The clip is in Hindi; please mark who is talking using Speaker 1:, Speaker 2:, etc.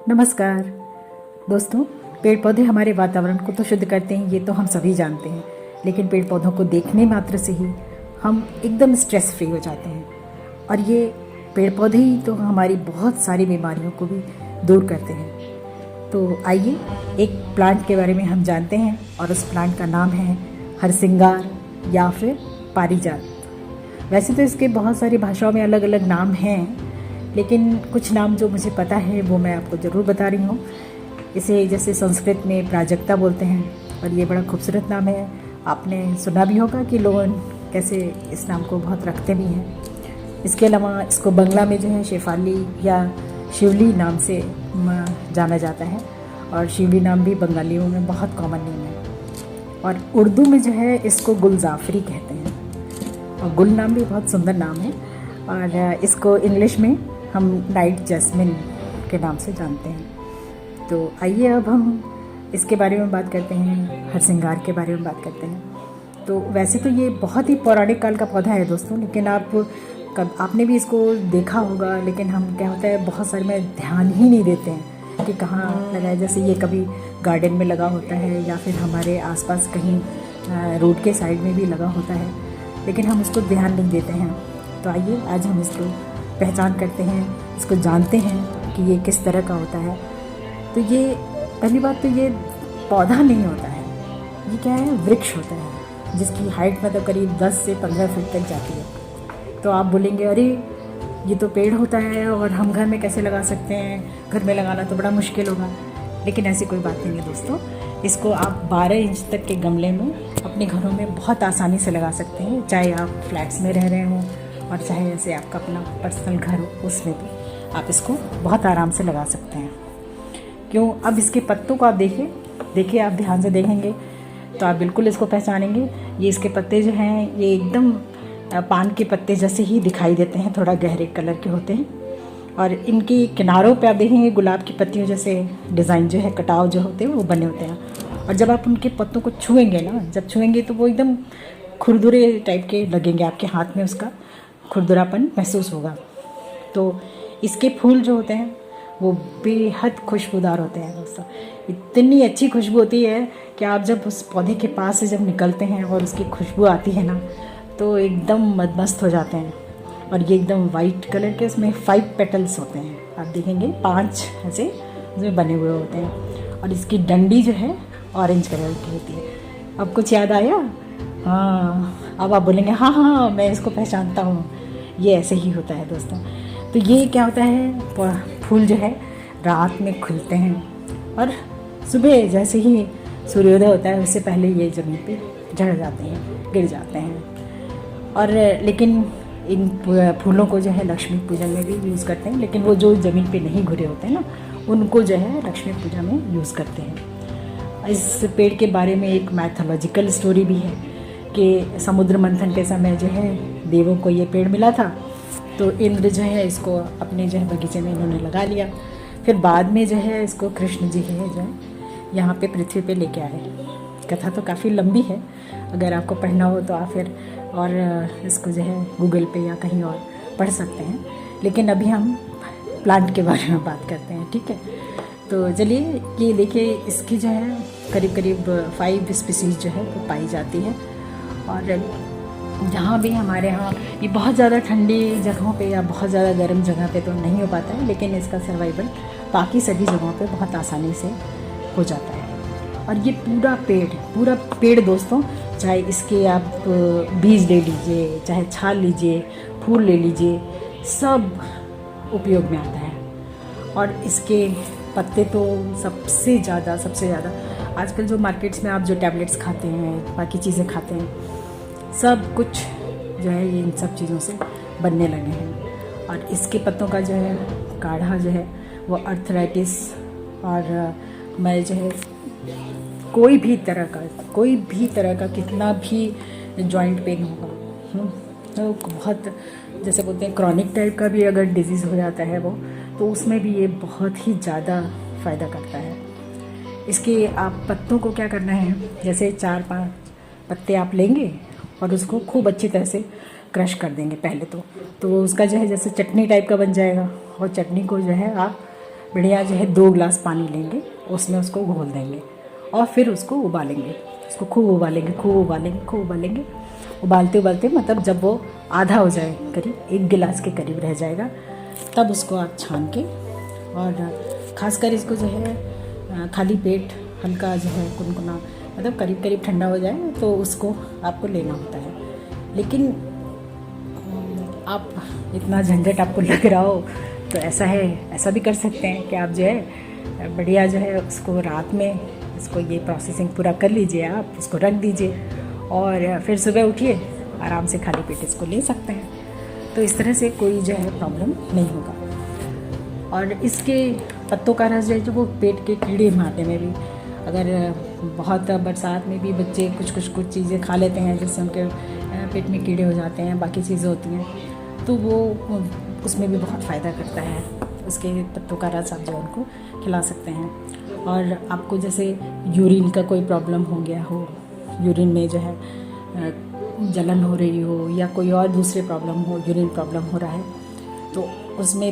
Speaker 1: नमस्कार दोस्तों। पेड़ पौधे हमारे वातावरण को तो शुद्ध करते हैं, ये तो हम सभी जानते हैं। लेकिन पेड़ पौधों को देखने मात्र से ही हम एकदम स्ट्रेस फ्री हो जाते हैं। और ये पेड़ पौधे ही तो हमारी बहुत सारी बीमारियों को भी दूर करते हैं। तो आइए एक प्लांट के बारे में हम जानते हैं, और उस प्लांट का नाम है हरसिंगार या फिर पारिजात। वैसे तो इसके बहुत सारी भाषाओं में अलग अलग नाम हैं, लेकिन कुछ नाम जो मुझे पता है वो मैं आपको ज़रूर बता रही हूँ। इसे जैसे संस्कृत में प्राजक्ता बोलते हैं, और ये बड़ा खूबसूरत नाम है। आपने सुना भी होगा कि लोग कैसे इस नाम को बहुत रखते भी हैं। इसके अलावा इसको बंगला में जो है शेफाली या शिवली नाम से जाना जाता है, और शिवली नाम भी बंगालियों में बहुत कॉमन नेम है। और उर्दू में जो है इसको गुलजाफरी कहते हैं, और गुल नाम भी बहुत सुंदर नाम है। और इसको इंग्लिश में हम नाइट जैस्मिन के नाम से जानते हैं। तो आइए अब हम इसके बारे में बात करते हैं, हरसिंगार के बारे में बात करते हैं। तो वैसे तो ये बहुत ही पौराणिक काल का पौधा है दोस्तों, लेकिन आपने भी इसको देखा होगा। लेकिन हम क्या होता है, बहुत सारे में ध्यान ही नहीं देते हैं कि कहाँ लगाए। जैसे ये कभी गार्डन में लगा होता है, या फिर हमारे आसपास कहीं रोड के साइड में भी लगा होता है, लेकिन हम उसको ध्यान नहीं देते हैं। तो आइए आज हम इसको पहचान करते हैं, इसको जानते हैं कि ये किस तरह का होता है। तो ये पहली बात तो ये पौधा नहीं होता है, ये क्या है, वृक्ष होता है, जिसकी हाइट मतलब करीब 10 से 15 फीट तक जाती है। तो आप बोलेंगे अरे ये तो पेड़ होता है और हम घर में कैसे लगा सकते हैं, घर में लगाना तो बड़ा मुश्किल होगा। लेकिन ऐसी कोई बात नहीं है दोस्तों। इसको आप 12 इंच तक के गमले में अपने घरों में बहुत आसानी से लगा सकते हैं, चाहे आप फ्लैट्स में रह रहे हों और चाहे जैसे आपका अपना पर्सनल घर हो, उसमें भी आप इसको बहुत आराम से लगा सकते हैं। क्यों, अब इसके पत्तों को आप देखिए आप ध्यान से देखेंगे तो आप बिल्कुल इसको पहचानेंगे। ये इसके पत्ते जो हैं ये एकदम पान के पत्ते जैसे ही दिखाई देते हैं, थोड़ा गहरे कलर के होते हैं। और इनकी किनारों पे आप देखेंगे गुलाब की पत्तियों जैसे डिज़ाइन जो है, कटाव जो होते हैं वो बने होते हैं। और जब आप उनके पत्तों को छुएंगे ना, जब छुएंगे तो वो एकदम खुरदुरे टाइप के लगेंगे, आपके हाथ में उसका खुरदुरापन महसूस होगा। तो इसके फूल जो होते हैं वो बेहद खुशबूदार होते हैं दोस्तों। इतनी अच्छी खुशबू होती है कि आप जब उस पौधे के पास से जब निकलते हैं और उसकी खुशबू आती है ना, तो एकदम मदमस्त हो जाते हैं। और ये एकदम वाइट कलर के, उसमें 5 पेटल्स होते हैं, आप देखेंगे 5 ऐसे उसमें बने हुए होते हैं। और इसकी डंडी जो है ऑरेंज कलर की होती है। अब कुछ याद आया? हाँ, अब आप बोलेंगे हाँ हाँ मैं इसको पहचानता हूँ, ये ऐसे ही होता है दोस्तों। तो ये क्या होता है, फूल जो है रात में खुलते हैं, और सुबह जैसे ही सूर्योदय होता है उससे पहले ये ज़मीन पे झड़ जाते हैं, गिर जाते हैं। और लेकिन इन फूलों को जो है लक्ष्मी पूजन में भी यूज़ करते हैं, लेकिन वो जो ज़मीन पे नहीं घुरे होते हैं ना, उनको जो है लक्ष्मी पूजा में यूज़ करते हैं। इस पेड़ के बारे में एक मैथोलॉजिकल स्टोरी भी है कि समुद्र मंथन के समय जो है देवों को ये पेड़ मिला था। तो इंद्र जो है इसको अपने जो है बगीचे में इन्होंने लगा लिया। फिर बाद में जो है इसको कृष्ण जी है जो है यहाँ पे पृथ्वी पे लेके आए। कथा तो काफ़ी लंबी है, अगर आपको पढ़ना हो तो आप फिर और इसको जो है गूगल पे या कहीं और पढ़ सकते हैं। लेकिन अभी हम प्लांट के बारे में बात करते हैं, ठीक है। तो चलिए ये देखिए, इसकी जो है करीब करीब 5 स्पीसीज़ जो है वो पाई जाती है। और जहाँ भी हमारे यहाँ ये बहुत ज़्यादा ठंडी जगहों पे या बहुत ज़्यादा गर्म जगह पे तो नहीं हो पाता है, लेकिन इसका सर्वाइवल बाकी सभी जगहों पे बहुत आसानी से हो जाता है। और ये पूरा पेड़ दोस्तों, चाहे इसके आप बीज ले लीजिए, चाहे छाल लीजिए, फूल ले लीजिए, सब उपयोग में आता है। और इसके पत्ते तो सबसे ज़्यादा आजकल जो मार्केट्स में आप जो टैबलेट्स खाते हैं, बाकी चीज़ें खाते हैं, सब कुछ जो है ये इन सब चीज़ों से बनने लगे हैं। और इसके पत्तों का जो है काढ़ा जो है वो अर्थराइटिस और मैं जो है कोई भी तरह का कितना भी जॉइंट पेन होगा, तो बहुत जैसे बोलते हैं क्रॉनिक टाइप का भी अगर डिजीज़ हो जाता है वो, तो उसमें भी ये बहुत ही ज़्यादा फ़ायदा करता है। इसके आप पत्तों को क्या करना है, जैसे 4-5 पत्ते आप लेंगे और उसको खूब अच्छी तरह से क्रश कर देंगे पहले तो उसका जो है जैसे चटनी टाइप का बन जाएगा। और चटनी को जो है आप बढ़िया जो है 2 गिलास पानी लेंगे, उसमें उसको घोल देंगे और फिर उसको उबालेंगे। उसको खूब उबालेंगे, खूब उबालेंगे, खूब उबालेंगे। उबालते उबालते मतलब जब वो आधा हो जाए, करीब 1 गिलास के करीब रह जाएगा, तब उसको आप छान के, और ख़ासकर इसको जो है खाली पेट हल्का जो है गुनगुना, मतलब करीब करीब ठंडा हो जाए तो उसको आपको लेना होता है। लेकिन आप इतना झंझट आपको लग रहा हो तो ऐसा भी कर सकते हैं कि आप जो है बढ़िया जो है उसको रात में इसको ये प्रोसेसिंग पूरा कर लीजिए, आप उसको रख दीजिए और फिर सुबह उठिए, आराम से खाली पेट इसको ले सकते हैं। तो इस तरह से कोई जो है प्रॉब्लम नहीं होगा। और इसके पत्तों का रस जो है, जो वो पेट के कीड़े मारने में भी, अगर बहुत बरसात में भी बच्चे कुछ चीज़ें खा लेते हैं जिससे उनके पेट में कीड़े हो जाते हैं, बाकी चीज़ें होती हैं, तो वो उसमें भी बहुत फ़ायदा करता है। उसके पत्तों का रस आप जो उनको खिला सकते हैं। और आपको जैसे यूरिन का कोई प्रॉब्लम हो गया हो, यूरिन में जो है जलन हो रही हो या कोई और दूसरे प्रॉब्लम हो, यूरिन प्रॉब्लम हो रहा है, तो उसमें